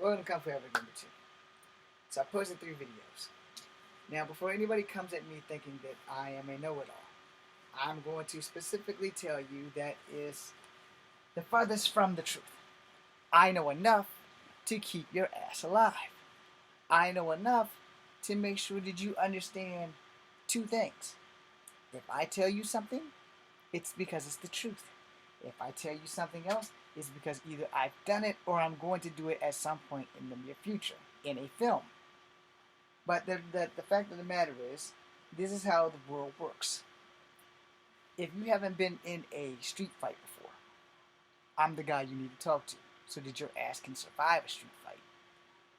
Welcome to Kung Fu Epic number 2. So I posted 3 videos. Now, before anybody comes at me thinking that I am a know-it-all, I'm going to specifically tell you that is the farthest from the truth. I know enough to keep your ass alive. I know enough to make sure that you understand 2 things. If I tell you something, it's because it's the truth. If I tell you something else, it's because either I've done it or I'm going to do it at some point in the near future in a film. But the fact of the matter is, this is how the world works. If you haven't been in a street fight before, I'm the guy you need to talk to so that your ass can survive a street fight.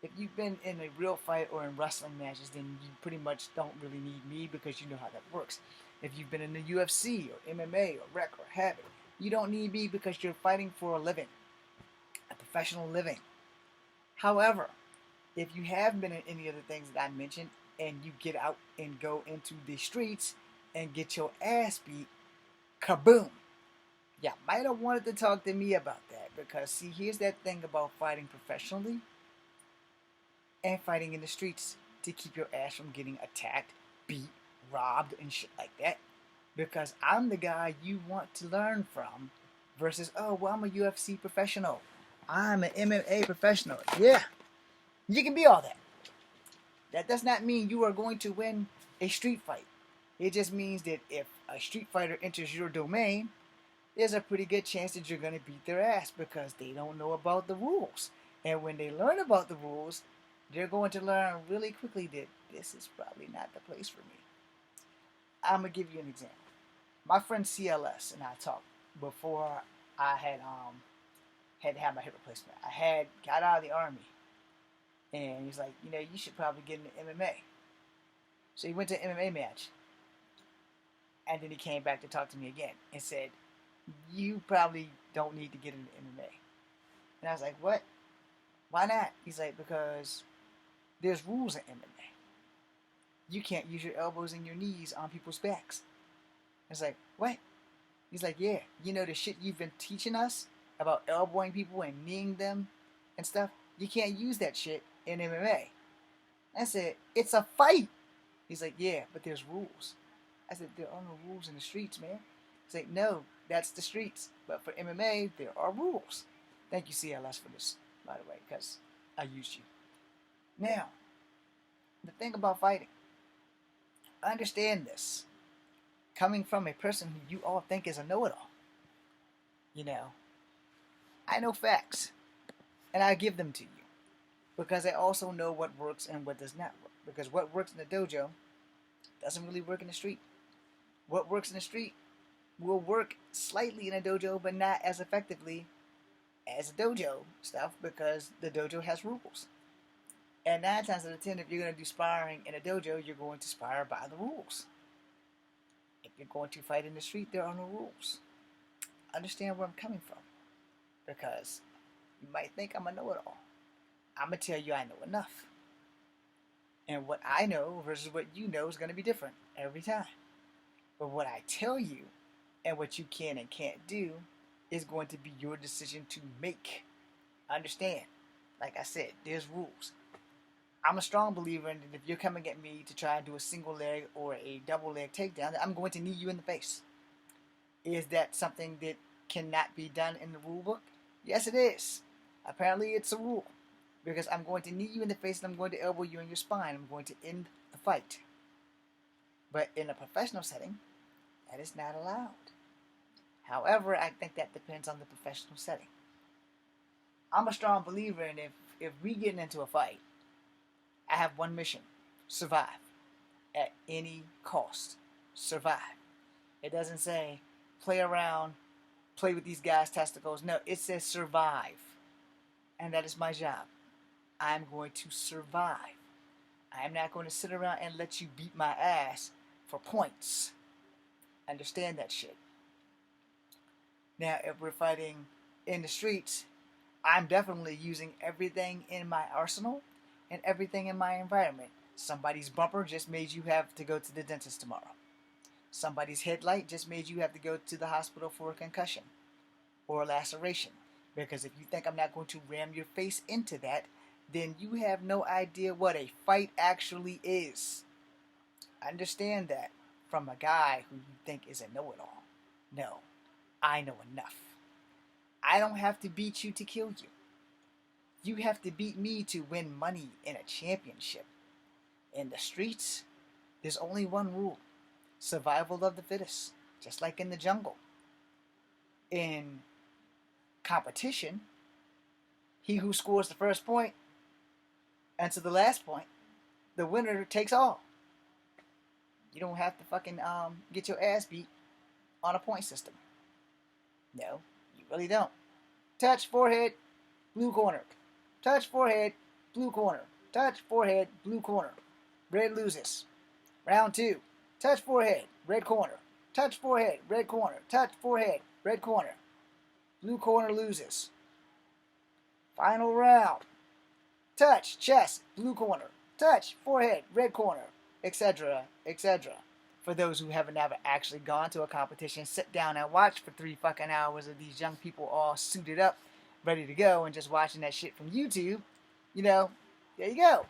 If you've been in a real fight or in wrestling matches, then you pretty much don't really need me because you know how that works. If you've been in the UFC or MMA or rec or habit, you don't need me because you're fighting for a living, a professional living. However, if you have been in any of the things that I mentioned and you get out and go into the streets and get your ass beat, kaboom. You might have wanted to talk to me about that because, see, here's that thing about fighting professionally and fighting in the streets to keep your ass from getting attacked, beat, robbed, and shit like that. Because I'm the guy you want to learn from versus, oh, well, I'm a UFC professional. I'm an MMA professional. Yeah, you can be all that. That does not mean you are going to win a street fight. It just means that if a street fighter enters your domain, there's a pretty good chance that you're going to beat their ass because they don't know about the rules. And when they learn about the rules, they're going to learn really quickly that this is probably not the place for me. I'm going to give you an example. My friend CLS and I talked before I had to have my hip replacement. I had got out of the army, and he's like, you should probably get into MMA. So he went to an MMA match, and then he came back to talk to me again and said, you probably don't need to get into MMA. And I was like, what? Why not? He's like, because there's rules in MMA. You can't use your elbows and your knees on people's backs. I was like, what? He's like, yeah, the shit you've been teaching us about elbowing people and kneeing them and stuff, you can't use that shit in MMA. I said, it's a fight. He's like, yeah, but there's rules. I said, there are no rules in the streets, man. He's like, no, that's the streets. But for MMA, there are rules. Thank you, CLS, for this, by the way, because I used you. Now, the thing about fighting, understand this. Coming from a person who you all think is a know-it-all. I know facts, and I give them to you. Because I also know what works and what does not work. Because what works in the dojo doesn't really work in the street. What works in the street will work slightly in a dojo, but not as effectively as a dojo stuff because the dojo has rules. And 9 times out of 10, if you're going to do sparring in a dojo, you're going to spar by the rules. If you're going to fight in the street, there are no rules. Understand where I'm coming from. Because you might think I'm a know-it-all. I'm going to tell you I know enough. And what I know versus what you know is going to be different every time. But what I tell you and what you can and can't do is going to be your decision to make. Understand? Like I said, there's rules. I'm a strong believer in that if you're coming at me to try and do a single leg or a double leg takedown, I'm going to knee you in the face. Is that something that cannot be done in the rule book? Yes, it is. Apparently, it's a rule. Because I'm going to knee you in the face and I'm going to elbow you in your spine. I'm going to end the fight. But in a professional setting, that is not allowed. However, I think that depends on the professional setting. I'm a strong believer in if we get into a fight, I have one mission: survive. At any cost. Survive. It doesn't say play around, play with these guys' testicles. No, it says survive. And that is my job. I'm going to survive. I am not going to sit around and let you beat my ass for points. Understand that shit. Now, if we're fighting in the streets, I'm definitely using everything in my arsenal and everything in my environment. Somebody's bumper just made you have to go to the dentist tomorrow. Somebody's headlight just made you have to go to the hospital for a concussion or a laceration. Because if you think I'm not going to ram your face into that, then you have no idea what a fight actually is. Understand that from a guy who you think is a know-it-all. No, I know enough. I don't have to beat you to kill you. You have to beat me to win money in a championship. In the streets, there's only one rule: survival of the fittest, just like in the jungle. In competition, he who scores the first point and to the last point, the winner takes all. You don't have to fucking get your ass beat on a point system. No, you really don't. Touch forehead, blue corner. Touch forehead, blue corner. Touch forehead, blue corner. Red loses. Round 2. Touch forehead, red corner. Touch forehead, red corner. Touch forehead, red corner. Blue corner loses. Final round. Touch chest, blue corner. Touch forehead, red corner, etc., etc. For those who haven't ever actually gone to a competition, sit down and watch for 3 fucking hours of these young people all suited up, ready to go, and just watching that shit from YouTube, there you go.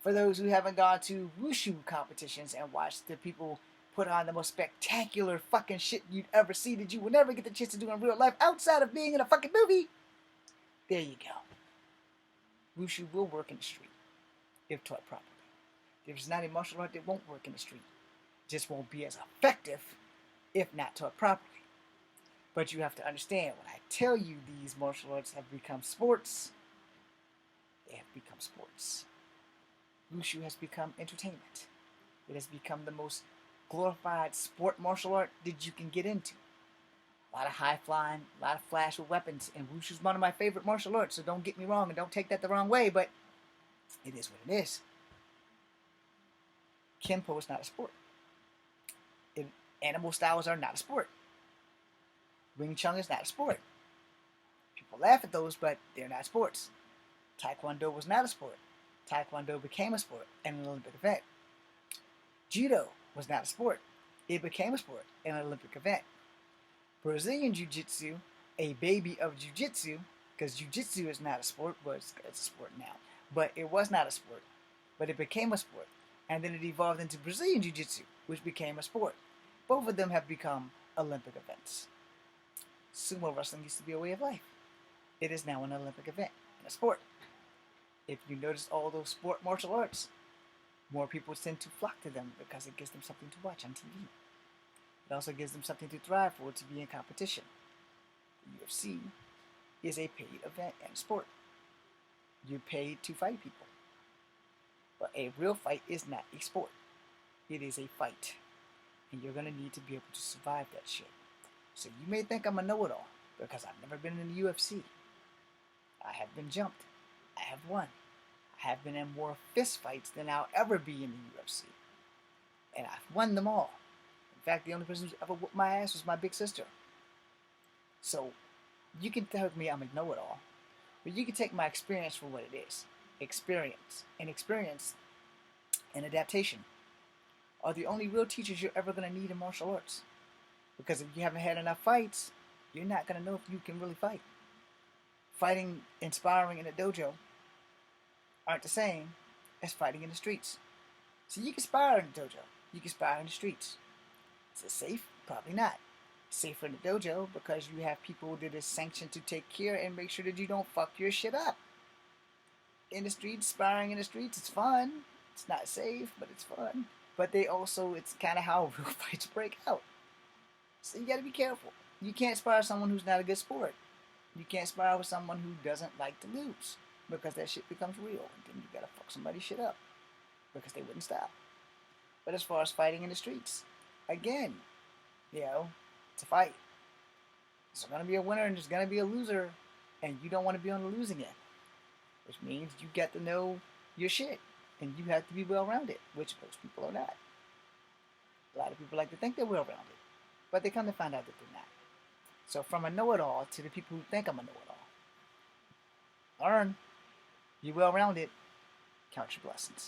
For those who haven't gone to wushu competitions and watched the people put on the most spectacular fucking shit you'd ever see that you will never get the chance to do in real life outside of being in a fucking movie, there you go. Wushu will work in the street if taught properly. There's not a martial art that won't work in the street. It just won't be as effective if not taught properly. But you have to understand, when I tell you these martial arts have become sports, they have become sports. Wushu has become entertainment. It has become the most glorified sport martial art that you can get into. A lot of high flying, a lot of flash with weapons, and Wushu is one of my favorite martial arts, so don't get me wrong and don't take that the wrong way, but it is what it is. Kenpo is not a sport. Animal styles are not a sport. Wing Chun is not a sport. People laugh at those, but they're not sports. Taekwondo was not a sport. Taekwondo became a sport and an Olympic event. Judo was not a sport. It became a sport and an Olympic event. Brazilian Jiu-Jitsu, a baby of Jiu-Jitsu, because Jiu-Jitsu is not a sport, but it's a sport now. But it was not a sport, but it became a sport. And then it evolved into Brazilian Jiu-Jitsu, which became a sport. Both of them have become Olympic events. Sumo wrestling used to be a way of life. It is now an Olympic event and a sport. If you notice all those sport martial arts, more people tend to flock to them because it gives them something to watch on TV. It also gives them something to thrive for, to be in competition. The UFC is a paid event and sport. You're paid to fight people. But a real fight is not a sport. It is a fight. And you're going to need to be able to survive that shit. So you may think I'm a know-it-all because I've never been in the UFC. I have been jumped. I have won. I have been in more fist fights than I'll ever be in the UFC. And I've won them all. In fact, the only person who's ever whooped my ass was my big sister. So you can tell me I'm a know-it-all, but you can take my experience for what it is. Experience. And experience and adaptation are the only real teachers you're ever going to need in martial arts. Because if you haven't had enough fights, you're not going to know if you can really fight. Fighting and sparring in a dojo aren't the same as fighting in the streets. So you can spar in the dojo. You can spar in the streets. Is it safe? Probably not. It's safer in the dojo because you have people that is sanctioned to take care and make sure that you don't fuck your shit up. In the streets, sparring in the streets, it's fun. It's not safe, but it's fun. But it's kind of how real fights break out. So you gotta be careful. You can't spar with someone who's not a good sport. You can't spar with someone who doesn't like to lose, because that shit becomes real, and then you gotta fuck somebody's shit up because they wouldn't stop. But as far as fighting in the streets, again, it's a fight. There's gonna be a winner and there's gonna be a loser, and you don't want to be on the losing end, which means you got to know your shit, and you have to be well-rounded, which most people are not. A lot of people like to think they're well-rounded, but they come to find out that they're not. So from a know-it-all to the people who think I'm a know-it-all, learn, be well-rounded, count your blessings.